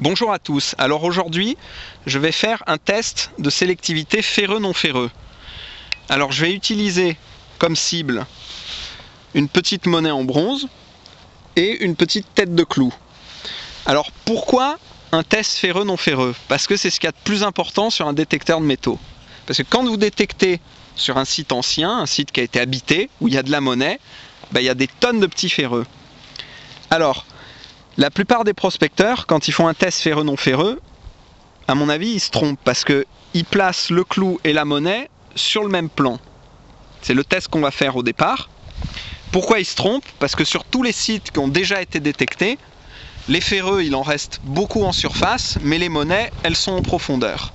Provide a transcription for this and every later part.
Bonjour à tous, alors aujourd'hui je vais faire un test de sélectivité ferreux-non ferreux. Alors je vais utiliser comme cible une petite monnaie en bronze et une petite tête de clou. Alors pourquoi un test ferreux-non ferreux? Parce que c'est ce qu'il y a de plus important sur un détecteur de métaux. Parce que quand vous détectez sur un site ancien, un site qui a été habité, où il y a de la monnaie, il y a des tonnes de petits ferreux. Alors, la plupart des prospecteurs, quand ils font un test ferreux-non ferreux, à mon avis, ils se trompent parce qu'ils placent le clou et la monnaie sur le même plan. C'est le test qu'on va faire au départ. Pourquoi ils se trompent? Parce que sur tous les sites qui ont déjà été détectés, les ferreux, il en reste beaucoup en surface, mais les monnaies, elles sont en profondeur.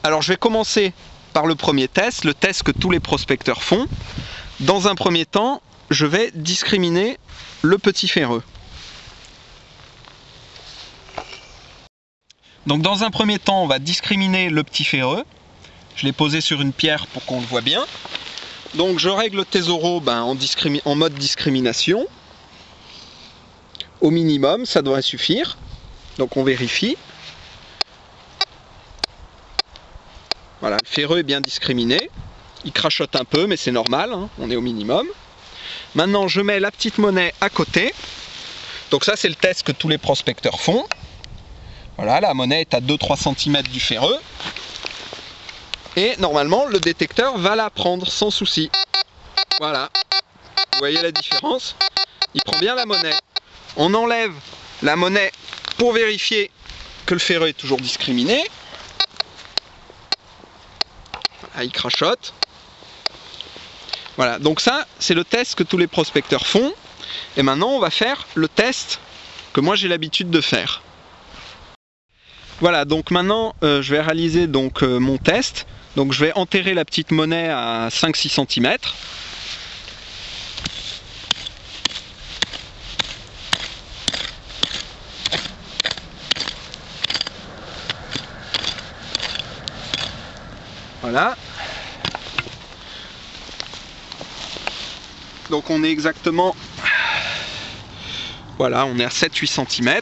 Alors je vais commencer par le premier test, le test que tous les prospecteurs font. Dans un premier temps, je vais discriminer le petit ferreux. Donc dans un premier temps, on va discriminer le petit ferreux. Je l'ai posé sur une pierre pour qu'on le voit bien. Donc je règle le Tesoro en mode discrimination. Au minimum, ça devrait suffire. Donc on vérifie. Voilà, le ferreux est bien discriminé. Il crachote un peu, mais c'est normal, hein, on est au minimum. Maintenant, je mets la petite monnaie à côté. Donc ça, c'est le test que tous les prospecteurs font. Voilà, la monnaie est à 2-3 cm du ferreux. Et normalement, le détecteur va la prendre sans souci. Voilà. Vous voyez la différence? Il prend bien la monnaie. On enlève la monnaie pour vérifier que le ferreux est toujours discriminé. Voilà, il crachote. Voilà, donc ça, c'est le test que tous les prospecteurs font. Et maintenant, on va faire le test que moi j'ai l'habitude de faire. Voilà, donc maintenant je vais réaliser mon test. Donc je vais enterrer la petite monnaie à 5-6 cm. Voilà. Donc on est exactement... Voilà, on est à 7-8 cm.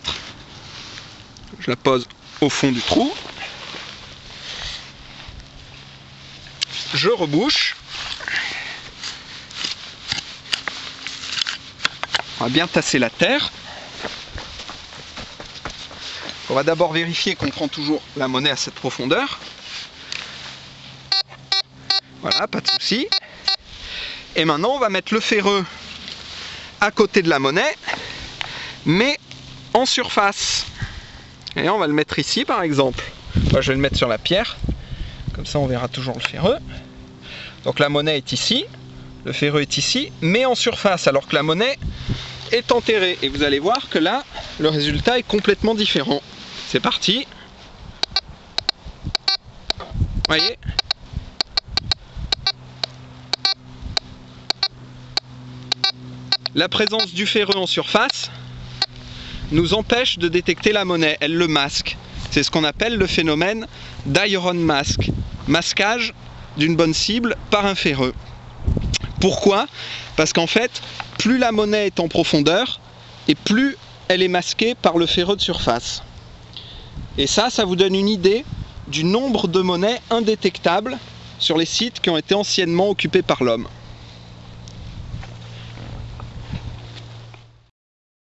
Je la pose au fond du trou. Je rebouche. On va bien tasser la terre. On va d'abord vérifier qu'on prend toujours la monnaie à cette profondeur. Voilà, pas de souci. Et maintenant, on va mettre le ferreux à côté de la monnaie, mais en surface. Et on va le mettre ici, par exemple. Moi, je vais le mettre sur la pierre. Comme ça, on verra toujours le ferreux. Donc la monnaie est ici, le ferreux est ici, mais en surface, alors que la monnaie est enterrée. Et vous allez voir que là, le résultat est complètement différent. C'est parti. Voyez ? La présence du ferreux en surface nous empêche de détecter la monnaie, elle le masque. C'est ce qu'on appelle le phénomène d'iron mask, masquage d'une bonne cible par un ferreux. Pourquoi? Parce qu'en fait, plus la monnaie est en profondeur, et plus elle est masquée par le ferreux de surface. Et ça vous donne une idée du nombre de monnaies indétectables sur les sites qui ont été anciennement occupés par l'homme.